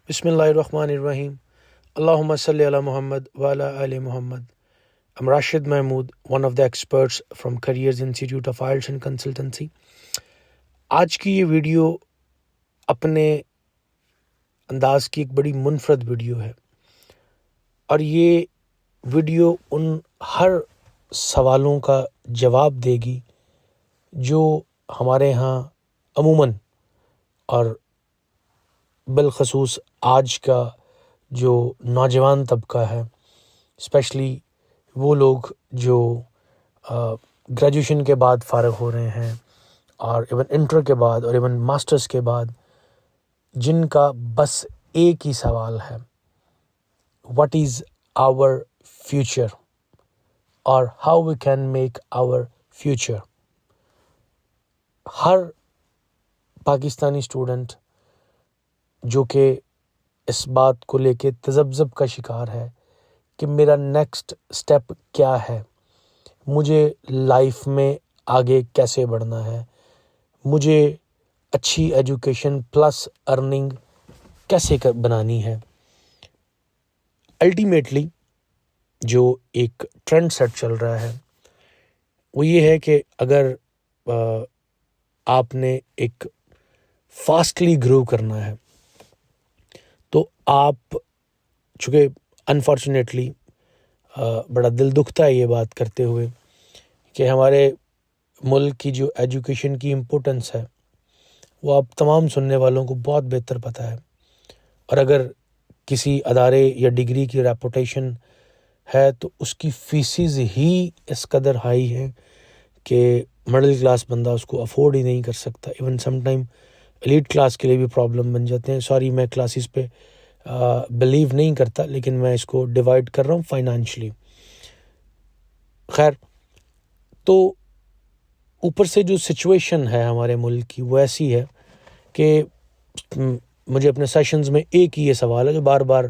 Bismillahirrahmanirrahim. Allahumma salli ala Muhammad wa ala ali Muhammad. I'm Rashid Mahmood, one of the experts from Careers Institute of IELTS and Consultancy. آج کی یہ video اپنے انداز کی ایک بڑی منفرد ویڈیو ہے، اور یہ ویڈیو ان ہر سوالوں کا جواب دے گی جو ہمارے ہاں عموماً اور بالخصوص آج کا جو نوجوان طبقہ ہے، اسپیشلی وہ لوگ جو گریجویشن کے بعد فارغ ہو رہے ہیں اور ایون انٹر کے بعد اور ایون ماسٹرز کے بعد، جن کا بس ایک ہی سوال ہے: واٹ از آور فیوچر اور how we can make our future. ہر پاکستانی اسٹوڈنٹ جو کہ اس بات کو لے کے تذبذب کا شکار ہے کہ میرا نیکسٹ سٹیپ کیا ہے، مجھے لائف میں آگے کیسے بڑھنا ہے، مجھے اچھی ایجوکیشن پلس ارننگ کیسے بنانی ہے. الٹیمیٹلی جو ایک ٹرینڈ سیٹ چل رہا ہے وہ یہ ہے کہ اگر آپ نے ایک فاسٹلی گرو کرنا ہے تو آپ، چونکہ انفارچونیٹلی بڑا دل دکھتا ہے یہ بات کرتے ہوئے کہ ہمارے ملک کی جو ایجوکیشن کی امپورٹنس ہے وہ آپ تمام سننے والوں کو بہت بہتر پتہ ہے، اور اگر کسی ادارے یا ڈگری کی ریپوٹیشن ہے تو اس کی فیسز ہی اس قدر ہائی ہے کہ مڈل کلاس بندہ اس کو افورڈ ہی نہیں کر سکتا. Even some time elite class کے لیے بھی پرابلم بن جاتے ہیں. سوری، میں کلاسز پہ بلیو نہیں کرتا، لیکن میں اس کو ڈیوائڈ کر رہا ہوں فائنانشلی. خیر، تو اوپر سے جو سچویشن ہے ہمارے ملک کی وہ ایسی ہے کہ مجھے اپنے سیشنز میں ایک ہی یہ سوال ہے جو بار بار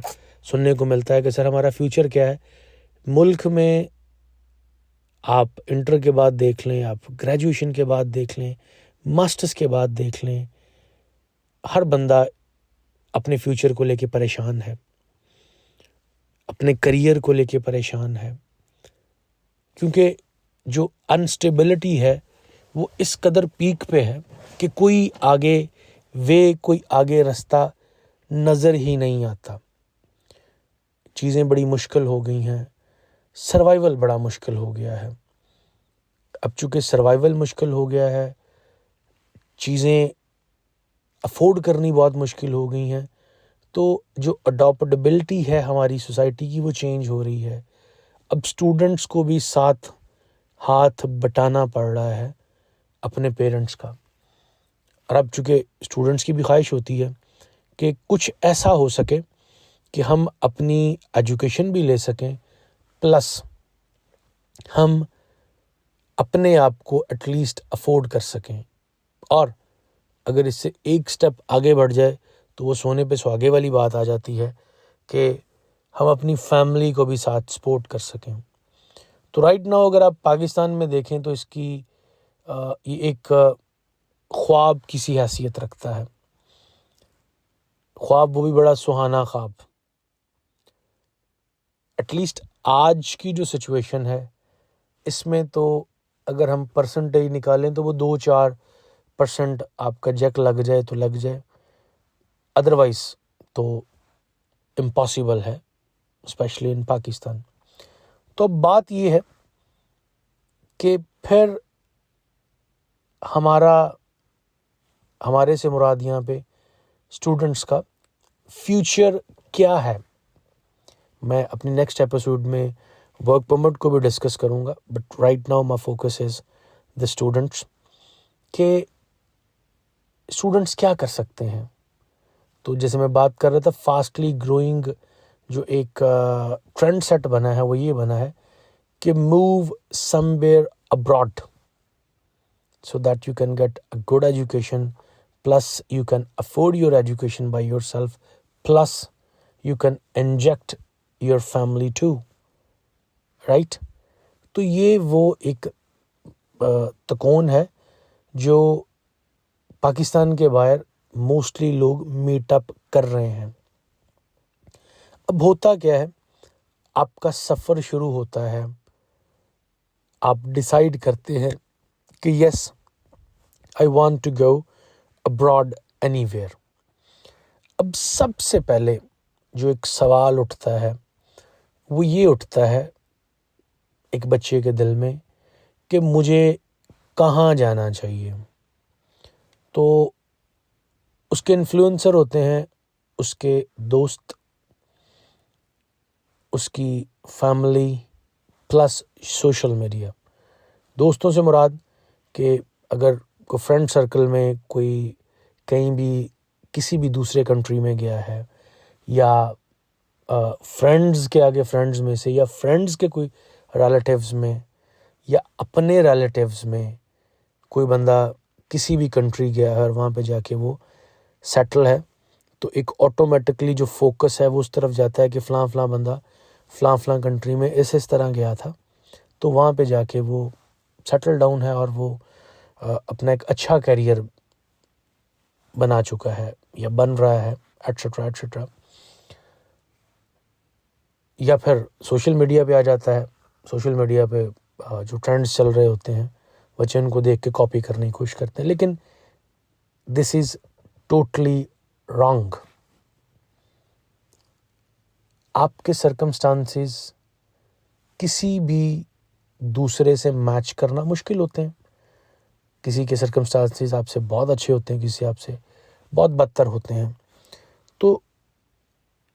سننے کو ملتا ہے کہ سر ہمارا فیوچر کیا ہے. ملک میں آپ انٹر کے بعد دیکھ لیں، آپ گریجویشن کے بعد دیکھ لیں، ماسٹرز کے بعد دیکھ لیں، ہر بندہ اپنے فیوچر کو لے کے پریشان ہے، اپنے کریئر کو لے کے پریشان ہے، کیونکہ جو انسٹیبلٹی ہے وہ اس قدر پیک پہ ہے کہ کوئی آگے رستہ نظر ہی نہیں آتا. چیزیں بڑی مشکل ہو گئی ہیں، سروائیول بڑا مشکل ہو گیا ہے. اب چونکہ سروائیول مشکل ہو گیا ہے، چیزیں افورڈ کرنی بہت مشکل ہو گئی ہیں، تو جو اڈاپٹیبلٹی ہے ہماری سوسائٹی کی وہ چینج ہو رہی ہے. اب اسٹوڈنٹس کو بھی ساتھ ہاتھ بٹانا پڑ رہا ہے اپنے پیرنٹس کا. اور اب چونکہ اسٹوڈنٹس کی بھی خواہش ہوتی ہے کہ کچھ ایسا ہو سکے کہ ہم اپنی ایجوکیشن بھی لے سکیں، پلس ہم اپنے آپ کو ایٹ لیسٹ افورڈ کر سکیں. اور اگر اس سے ایک سٹیپ آگے بڑھ جائے تو وہ سونے پہ سہاگے والی بات آ جاتی ہے کہ ہم اپنی فیملی کو بھی ساتھ سپورٹ کر سکیں. تو رائٹ ناؤ اگر آپ پاکستان میں دیکھیں تو اس کی یہ ایک خواب کی سی حیثیت رکھتا ہے. خواب وہ بھی بڑا سہانا خواب. ایٹ لیسٹ آج کی جو سچویشن ہے اس میں تو اگر ہم پرسنٹیج نکالیں تو وہ 2-4% آپ کا جیک لگ جائے تو لگ جائے، ادروائز تو امپاسبل ہے، اسپیشلی ان پاکستان. تو اب بات یہ ہے کہ پھر ہمارے سے مراد یہاں پہ اسٹوڈنٹس کا فیوچر کیا ہے. میں اپنی نیکسٹ ایپیسوڈ میں ورک پرمٹ کو بھی ڈسکس کروں گا، but right now my focus is the students, کہ اسٹوڈنٹس کیا کر سکتے ہیں. تو جیسے میں بات کر رہا تھا فاسٹلی گروئنگ، جو ایک ٹرینڈ سیٹ بنا ہے وہ یہ بنا ہے کہ move some where abroad so that you can get a good education, plus you can afford your education by yourself, plus you can inject your family too, right? تو یہ وہ ایک تکون ہے جو پاکستان کے باہر موسٹلی لوگ میٹ اپ کر رہے ہیں. اب ہوتا کیا ہے، آپ کا سفر شروع ہوتا ہے، آپ ڈیسائیڈ کرتے ہیں کہ yes I want to go abroad anywhere. اب سب سے پہلے جو ایک سوال اٹھتا ہے وہ یہ اٹھتا ہے ایک بچے کے دل میں کہ مجھے کہاں جانا چاہیے۔ تو اس کے انفلوئنسر ہوتے ہیں اس کے دوست، اس کی فیملی پلس سوشل میڈیا۔ دوستوں سے مراد کہ اگر کوئی فرینڈ سرکل میں کوئی کہیں بھی کسی بھی دوسرے کنٹری میں گیا ہے، یا فرینڈز کے آگے فرینڈز میں سے، یا فرینڈز کے کوئی ریلیٹیوز میں، یا اپنے ریلیٹیوز میں کوئی بندہ کسی بھی کنٹری گیا ہے اور وہاں پہ جا کے وہ سیٹل ہے، تو ایک آٹومیٹکلی جو فوکس ہے وہ اس طرف جاتا ہے کہ فلاں فلاں بندہ فلاں فلاں کنٹری میں اس طرح گیا تھا، تو وہاں پہ جا کے وہ سیٹل ڈاؤن ہے اور وہ اپنا ایک اچھا کیریئر بنا چکا ہے یا بن رہا ہے، ایٹسٹرا ایٹسٹرا۔ یا پھر سوشل میڈیا پہ آ جاتا ہے، سوشل میڈیا پہ جو ٹرینڈز چل رہے ہوتے ہیں بچے ان کو دیکھ کے کاپی کرنے کی کوشش کرتے ہیں، لیکن دس از ٹوٹلی رانگ۔ آپ کے سرکمسٹانسز کسی بھی دوسرے سے میچ کرنا مشکل ہوتے ہیں۔ کسی کے سرکمسٹانسز آپ سے بہت اچھے ہوتے ہیں، کسی آپ سے بہت بدتر ہوتے ہیں۔ تو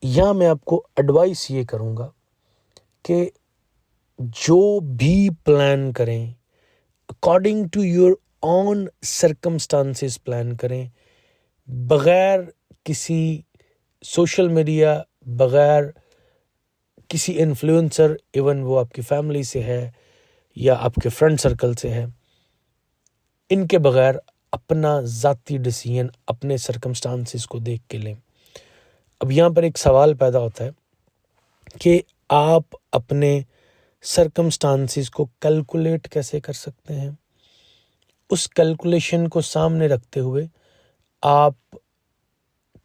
یہاں میں آپ کو ایڈوائس یہ کروں گا کہ جو بھی پلان کریں according to your own circumstances plan کریں، بغیر کسی سوشل میڈیا، بغیر کسی انفلوئنسر، ایون وہ آپ کی فیملی سے ہے یا آپ کے فرینڈ سرکل سے ہے، ان کے بغیر اپنا ذاتی ڈیسیژن اپنے سرکمسٹانسز کو دیکھ کے لیں۔ اب یہاں پر ایک سوال پیدا ہوتا ہے کہ آپ اپنے سرکمسٹانسز کو کیلکولیٹ کیسے کر سکتے ہیں؟ اس کیلکولیشن کو سامنے رکھتے ہوئے آپ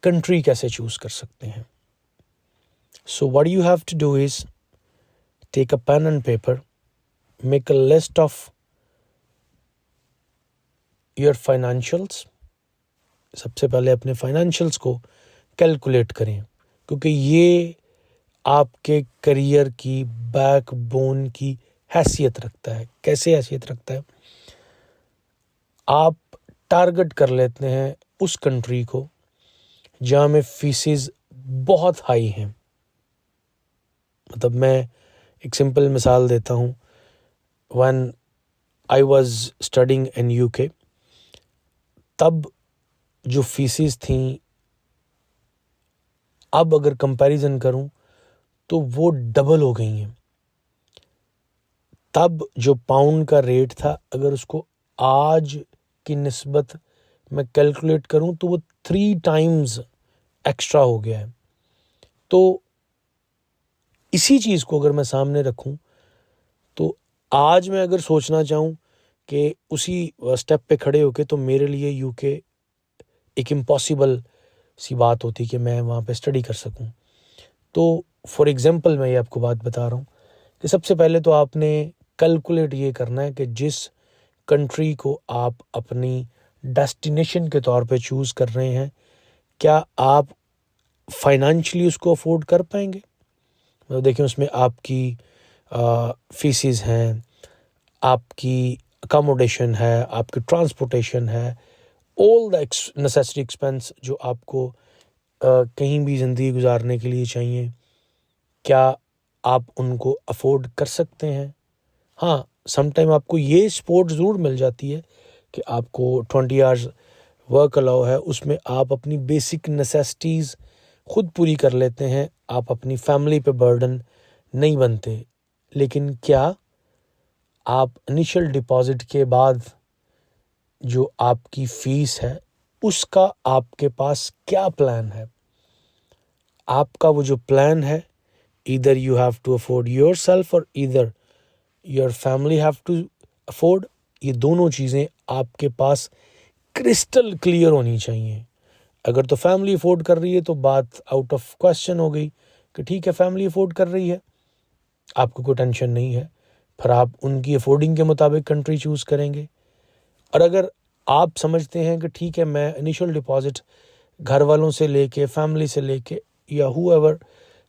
کنٹری کیسے چوز کر سکتے ہیں؟ So what you have to do is take a pen and paper, make a list of your financials۔ سب سے پہلے اپنے فائنینشیلس کو کیلکولیٹ کریں، کیونکہ یہ آپ کے کریئر کی بیک بون کی حیثیت رکھتا ہے۔ کیسے حیثیت رکھتا ہے؟ آپ ٹارگٹ کر لیتے ہیں اس کنٹری کو جہاں میں فیسز بہت ہائی ہیں۔ مطلب میں ایک سمپل مثال دیتا ہوں، when I was studying in UK، تب جو فیسز تھیں، اب اگر کمپیریزن کروں تو وہ ڈبل ہو گئی ہیں۔ تب جو پاؤنڈ کا ریٹ تھا، اگر اس کو آج کی نسبت میں کیلکولیٹ کروں تو وہ 3 times ایکسٹرا ہو گیا ہے۔ تو اسی چیز کو اگر میں سامنے رکھوں تو آج میں اگر سوچنا چاہوں کہ اسی سٹیپ پہ کھڑے ہو کے، تو میرے لیے یو کے ایک امپاسبل سی بات ہوتی کہ میں وہاں پہ اسٹڈی کر سکوں۔ تو فار ایگزامپل میں یہ آپ کو بات بتا رہا ہوں کہ سب سے پہلے تو آپ نے کیلکولیٹ یہ کرنا ہے کہ جس کنٹری کو آپ اپنی ڈیسٹینیشن کے طور پہ چوز کر رہے ہیں، کیا آپ فائنینشلی اس کو افورڈ کر پائیں گے؟ دیکھیں اس میں آپ کی فیسز ہیں، آپ کی اکاموڈیشن ہے، آپ کی ٹرانسپورٹیشن ہے، آل دا نیسیسری ایکسپینس جو آپ کو کہیں بھی زندگی گزارنے کے لیے چاہیے، کیا آپ ان کو افورڈ کر سکتے ہیں؟ ہاں، سم ٹائم آپ کو یہ سپورٹ ضرور مل جاتی ہے کہ آپ کو 20 hours ورک الاؤ ہے، اس میں آپ اپنی بیسک نیسیسٹیز خود پوری کر لیتے ہیں، آپ اپنی فیملی پہ برڈن نہیں بنتے۔ لیکن کیا آپ انیشل ڈپازٹ کے بعد جو آپ کی فیس ہے اس کا آپ کے پاس کیا پلان ہے؟ آپ کا وہ جو پلان ہے، either you have to afford yourself or either your family have to afford، یہ دونوں چیزیں آپ کے پاس کرسٹل کلیئر ہونی چاہیے۔ اگر تو فیملی افورڈ کر رہی ہے تو بات آؤٹ آف کوسچن ہو گئی کہ ٹھیک ہے فیملی افورڈ کر رہی ہے, آپ کو کوئی ٹینشن نہیں ہے, پھر آپ ان کی افورڈنگ کے مطابق کنٹری چوز کریں گے. اور اگر آپ سمجھتے ہیں کہ ٹھیک ہے میں انیشل ڈپازٹ گھر والوں سے لے کے, فیملی سے لے کے, یا ہو ایور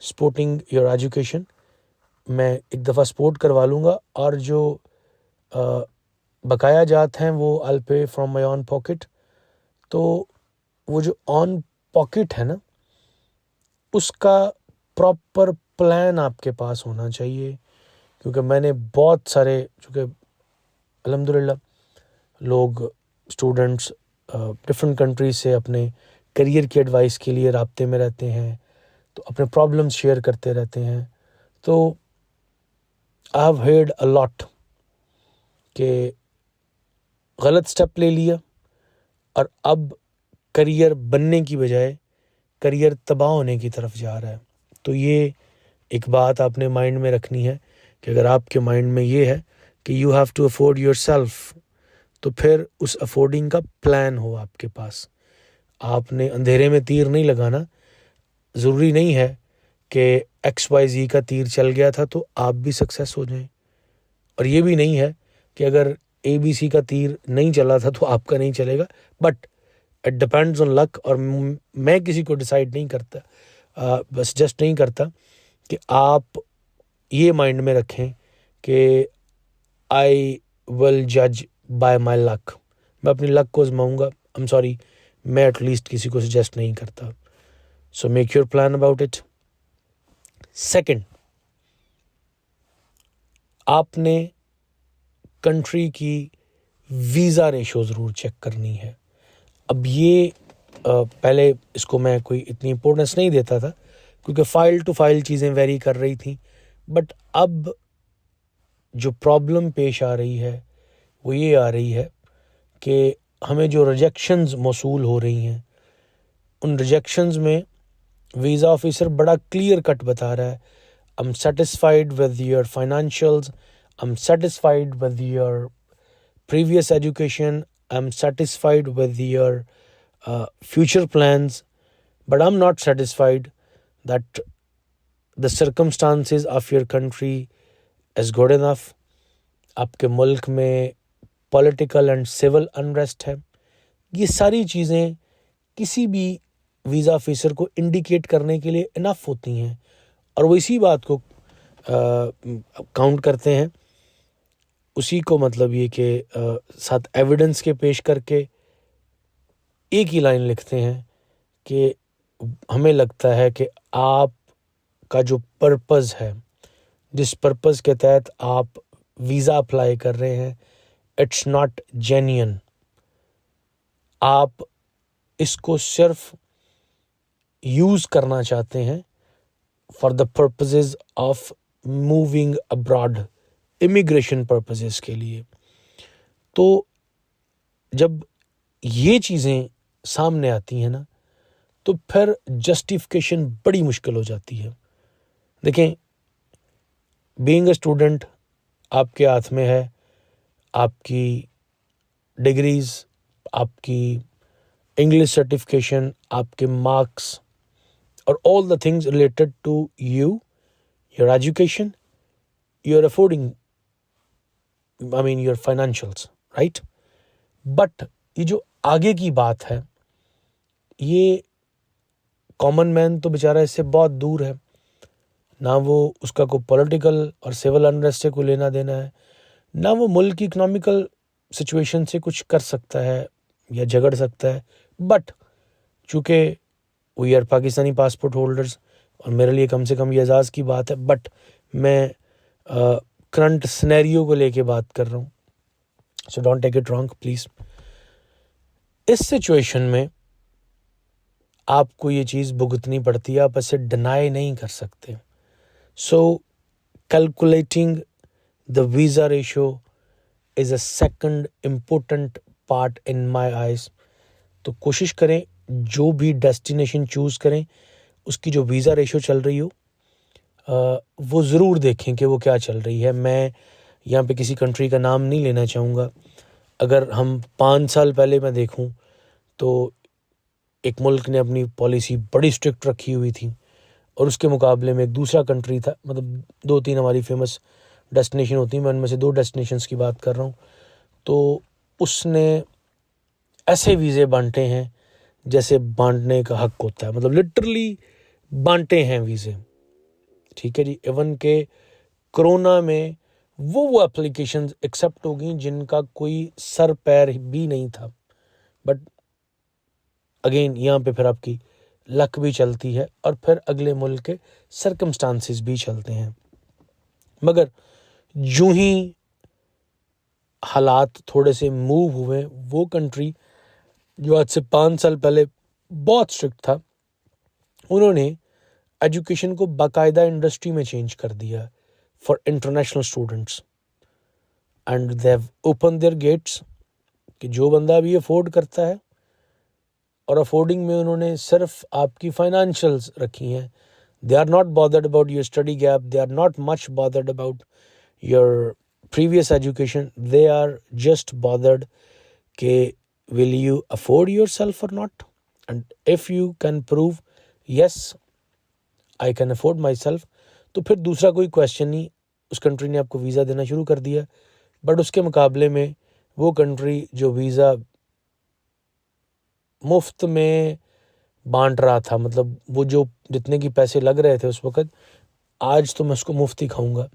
سپورٹنگ یور ایجوکیشن, میں ایک دفعہ سپورٹ کروا لوں گا, اور جو بقایا جات ہیں وہ I'll pay from my own pocket. تو وہ جو آن پاکٹ ہے نا, اس کا پراپر پلان آپ کے پاس ہونا چاہیے. کیونکہ میں نے بہت سارے, چونکہ الحمدللہ لوگ اسٹوڈنٹس ڈفرینٹ کنٹریز سے اپنے کریئر کی ایڈوائس کے لیے رابطے میں رہتے ہیں, تو اپنے پرابلمس شیئر کرتے رہتے ہیں. تو I have heard a lot کہ غلط سٹیپ لے لیا اور اب کریئر بننے کی بجائے کریئر تباہ ہونے کی طرف جا رہا ہے. تو یہ ایک بات آپ نے مائنڈ میں رکھنی ہے کہ اگر آپ کے مائنڈ میں یہ ہے کہ you have to afford yourself, تو پھر اس افورڈنگ کا پلان ہو آپ کے پاس. آپ نے اندھیرے میں تیر نہیں لگانا. ضروری نہیں ہے کہ XYZ کا تیر چل گیا تھا تو آپ بھی سکسیس ہو جائیں, اور یہ بھی نہیں ہے کہ اگر ABC کا تیر نہیں چلا تھا تو آپ کا نہیں چلے گا. بٹ اٹ ڈپینڈز آن لک. اور میں کسی کو ڈیسائیڈ نہیں کرتا, بس جسٹ نہیں کرتا کہ آپ یہ مائنڈ میں رکھیں کہ آئی ول جج بائی مائی لک. میں اپنی لک کو آزماؤں گا. I'm sorry, میں ایٹ لیسٹ کسی کو سجیسٹ نہیں کرتا. So make your plan about it. Second, آپ نے کنٹری کی ویزا ریشو ضرور چیک کرنی ہے. اب یہ پہلے اس کو میں کوئی اتنی امپورٹنس نہیں دیتا تھا کیونکہ فائل ٹو فائل چیزیں ویری کر رہی تھیں. بٹ اب جو پرابلم پیش آ رہی ہے وہ یہ آ رہی ہے کہ ہمیں جو ریجیکشنز موصول ہو رہی ہیں, ان ریجیکشنز میں ویزا آفیسر بڑا کلیئر کٹ بتا رہا ہے, I'm satisfied with your financials, I'm satisfied with your previous education, I'm satisfied with your future plans, but I'm not satisfied that the circumstances of your country is good enough. آپ کے ملک میں political and civil unrest ہے. یہ ساری چیزیں کسی بھی visa officer کو انڈیکیٹ کرنے کے لیے انف ہوتی ہیں, اور وہ اسی بات کو کاؤنٹ کرتے ہیں, اسی کو مطلب یہ کہ ساتھ ایویڈنس کے پیش کر کے ایک ہی لائن لکھتے ہیں کہ ہمیں لگتا ہے کہ آپ کا جو پرپز ہے, جس پرپز کے تحت آپ ویزا اپلائی کر رہے ہیں, اٹس ناٹ جینین. آپ اس کو صرف یوز کرنا چاہتے ہیں for the purposes of moving abroad, immigration purposes کے لیے. تو جب یہ چیزیں سامنے آتی ہیں نا, تو پھر جسٹیفیکیشن بڑی مشکل ہو جاتی ہے. دیکھیں, بینگ اے اسٹوڈنٹ آپ کے ہاتھ میں ہے آپ کی ڈگریز, آپ کی انگلش سرٹیفکیشن, آپ کے مارکس, اور all the things related to you, your education, your affording, your financials, right? But یہ جو آگے کی بات ہے, یہ کامن مین تو بیچارہ اس سے بہت دور ہے. نہ وہ اس کا کوئی پولیٹیکل اور سول انریسٹ سے کوئی لینا دینا ہے, نہ وہ ملک کی اکنامیکل سچویشن سے کچھ کر سکتا ہے یا جھگڑ سکتا ہے. بٹ چونکہ we are Pakistani passport holders, اور میرے لیے کم سے کم یہ اعزاز کی بات ہے. بٹ میں کرنٹ سینیریو کو لے کے بات کر رہا ہوں, so don't take it wrong please. اس سچویشن میں آپ کو یہ چیز بھگتنی پڑتی ہے, آپ اسے ڈینائی نہیں کر سکتے. So calculating the visa ratio is a second important part in my eyes. تو کوشش کریں جو بھی ڈیسٹینیشن چوز کریں, اس کی جو ویزا ریشو چل رہی ہو وہ ضرور دیکھیں کہ وہ کیا چل رہی ہے. میں یہاں پہ کسی کنٹری کا نام نہیں لینا چاہوں گا. اگر ہم 5 سال پہلے میں دیکھوں تو ایک ملک نے اپنی پالیسی بڑی اسٹرکٹ رکھی ہوئی تھی, اور اس کے مقابلے میں ایک دوسرا کنٹری تھا، مطلب 2-3 ہماری فیمس ڈیسٹینیشن ہوتی ہیں، میں ان میں سے 2 ڈیسٹینیشنز کی بات کر رہا ہوں. تو اس نے ایسے ویزے بانٹے ہیں جیسے بانٹنے کا حق ہوتا ہے، مطلب لٹرلی بانٹے ہیں ویزے. ٹھیک ہے جی. ایون کہ کرونا میں وہ اپلیکیشنز ایکسیپٹ ہو گئیں جن کا کوئی سر پیر بھی نہیں تھا. بٹ اگین یہاں پہ پھر آپ کی لک بھی چلتی ہے اور پھر اگلے ملک کے سرکمسٹانسز بھی چلتے ہیں. مگر جو ہی حالات تھوڑے سے موو ہوئے، وہ کنٹری جو آج سے 5 سال پہلے بہت اسٹرکٹ تھا، انہوں نے ایجوکیشن کو باقاعدہ انڈسٹری میں چینج کر دیا for international students. And they have open their gates کہ جو بندہ بھی افورڈ کرتا ہے، اور افورڈنگ میں انہوں نے صرف آپ کی فائنانشلز رکھی ہیں. They are not bothered about your study gap, they are not much bothered about your previous education. They are just bothered کہ will you afford yourself or not. And if you can prove yes I can afford myself, تو پھر دوسرا کوئی question نہیں، اس country نے آپ کو visa دینا شروع کر دیا. بٹ اس کے مقابلے میں وہ کنٹری جو ویزا مفت میں بانٹ رہا تھا، مطلب وہ جو جتنے کی پیسے لگ رہے تھے اس وقت، آج تو میں اس کو مفت ہی کھاؤں گا.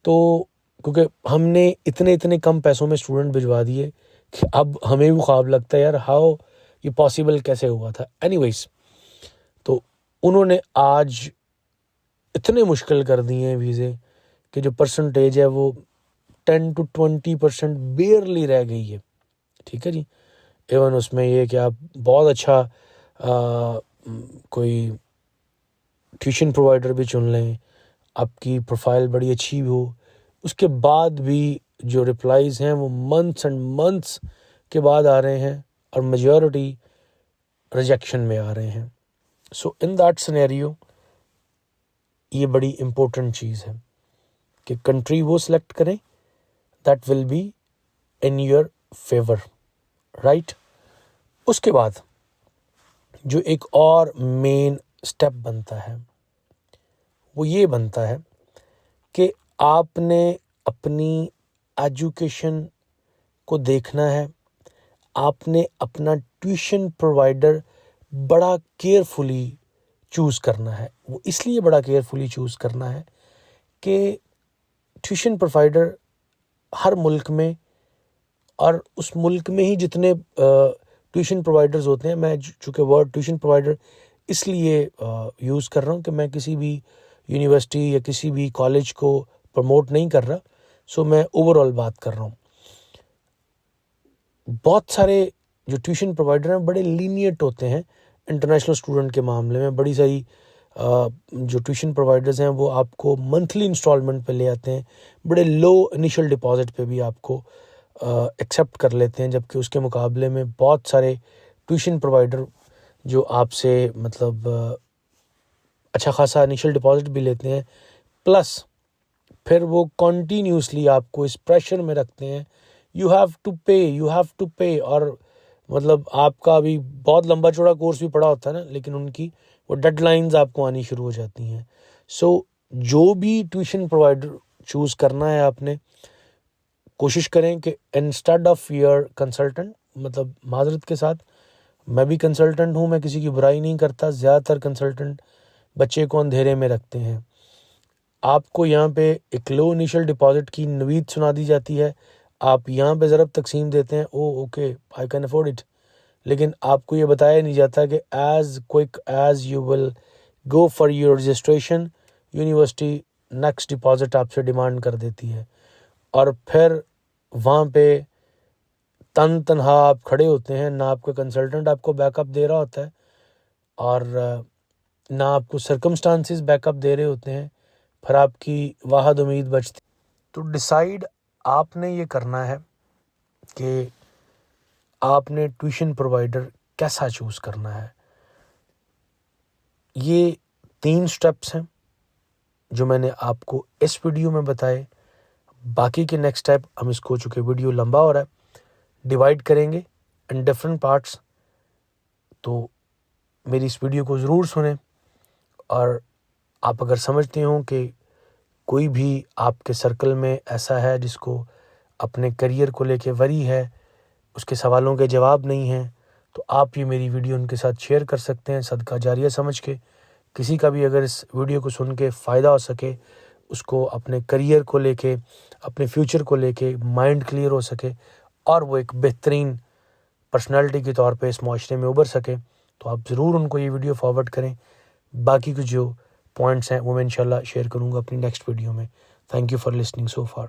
تو کیونکہ ہم نے اتنے کم پیسوں میں اسٹوڈنٹ بھجوا دیے کہ اب ہمیں بھی خواب لگتا ہے یار ہاؤ یہ پاسبل کیسے ہوا تھا. اینی ویز، تو انہوں نے آج اتنے مشکل کر دیے ہیں ویزے کہ جو پرسنٹیج ہے وہ 10 to 20% بیئرلی رہ گئی ہے. ٹھیک ہے جی. ایون اس میں یہ کہ آپ بہت اچھا کوئی ٹیوشن پرووائڈر بھی چن لیں، آپ کی پروفائل بڑی اچھی ہو، اس کے بعد بھی جو رپلائیز ہیں وہ منتھس اینڈ منتھس کے بعد آ رہے ہیں اور میجورٹی ریجیکشن میں آ رہے ہیں. سو ان دیٹ سینیریو یہ بڑی امپورٹنٹ چیز ہے کہ کنٹری وہ سلیکٹ کریں that will be in your favour, right. اس کے بعد جو ایک اور مین سٹیپ بنتا ہے وہ یہ بنتا ہے کہ آپ نے اپنی ایجوکیشن کو دیکھنا ہے. آپ نے اپنا ٹیوشن پرووائڈر بڑا کیئرفلی چوز کرنا ہے. وہ اس لیے بڑا کیئرفلی چوز کرنا ہے کہ ٹیوشن پرووائڈر ہر ملک میں، اور اس ملک میں ہی جتنے ٹیوشن پرووائڈرز ہوتے ہیں، میں چونکہ ورڈ ٹیوشن پرووائڈر اس لیے یوز کر رہا ہوں کہ میں کسی بھی یونیورسٹی یا کسی بھی کالج کو پروموٹ نہیں کر رہا، سو میں اوور آل بات کر رہا ہوں. بہت سارے جو ٹیوشن پرووائڈر ہیں بڑے لینیٹ ہوتے ہیں انٹرنیشنل اسٹوڈنٹ کے معاملے میں. بڑی ساری جو ٹیوشن پرووائڈرز ہیں وہ آپ کو منتھلی انسٹالمنٹ پہ لے آتے ہیں، بڑے لو انیشل ڈپازٹ پہ بھی آپ کو ایکسیپٹ کر لیتے ہیں. جبکہ اس کے مقابلے میں بہت سارے ٹیوشن پرووائڈر جو آپ سے مطلب اچھا خاصا انیشل ڈپازٹ بھی لیتے ہیں، پلس پھر وہ کنٹینیوسلی آپ کو اس پریشر میں رکھتے ہیں یو ہیو ٹو پے. اور مطلب آپ کا ابھی بہت لمبا چوڑا کورس بھی پڑا ہوتا ہے نا، لیکن ان کی وہ ڈیڈ لائنز آپ کو آنی شروع ہو جاتی ہیں. سو جو بھی ٹیوشن پرووائڈر چوز کرنا ہے آپ نے، کوشش کریں کہ انسٹیڈ آف یور کنسلٹنٹ، مطلب معذرت کے ساتھ میں بھی کنسلٹنٹ ہوں، میں کسی کی برائی نہیں کرتا، زیادہ تر کنسلٹنٹ بچے کو اندھیرے میں رکھتے ہیں. آپ کو یہاں پہ ایک لو انیشل ڈپازٹ کی نوید سنا دی جاتی ہے، آپ یہاں پہ ضرب تقسیم دیتے ہیں، okay I can afford it. لیکن آپ کو یہ بتایا نہیں جاتا کہ as quick as you will go for your registration, university next deposit آپ سے ڈیمانڈ کر دیتی ہے. اور پھر وہاں پہ تنہا آپ کھڑے ہوتے ہیں، نہ آپ کا کنسلٹنٹ آپ کو بیک اپ دے رہا ہوتا ہے اور نہ آپ کو سرکمسٹانسز بیک اپ دے رہے ہوتے ہیں. پھر آپ کی واحد امید بچتی. تو ڈیسائیڈ آپ نے یہ کرنا ہے کہ آپ نے ٹیوشن پرووائڈر کیسا چوز کرنا ہے. یہ 3 سٹیپس ہیں جو میں نے آپ کو اس ویڈیو میں بتائے. باقی کے نیکسٹ سٹیپ ہم اس کو، چونکہ ویڈیو لمبا ہو رہا ہے، ڈیوائڈ کریں گے ان ڈفرینٹ پارٹس. تو میری اس ویڈیو کو ضرور سنیں اور آپ اگر سمجھتے ہوں کہ کوئی بھی آپ کے سرکل میں ایسا ہے جس کو اپنے کریئر کو لے کے وری ہے، اس کے سوالوں کے جواب نہیں ہیں، تو آپ یہ میری ویڈیو ان کے ساتھ شیئر کر سکتے ہیں صدقہ جاریہ سمجھ کے. کسی کا بھی اگر اس ویڈیو کو سن کے فائدہ ہو سکے، اس کو اپنے کریئر کو لے کے، اپنے فیوچر کو لے کے مائنڈ کلیئر ہو سکے اور وہ ایک بہترین پرسنالٹی کے طور پہ اس معاشرے میں ابھر سکے، تو آپ ضرور ان کو یہ ویڈیو فارورڈ کریں. باقی کچھ جو پوائنٹس ہیں وہ میں انشاءاللہ شیئر کروں گا اپنی نیکسٹ ویڈیو میں. Thank you for listening so for.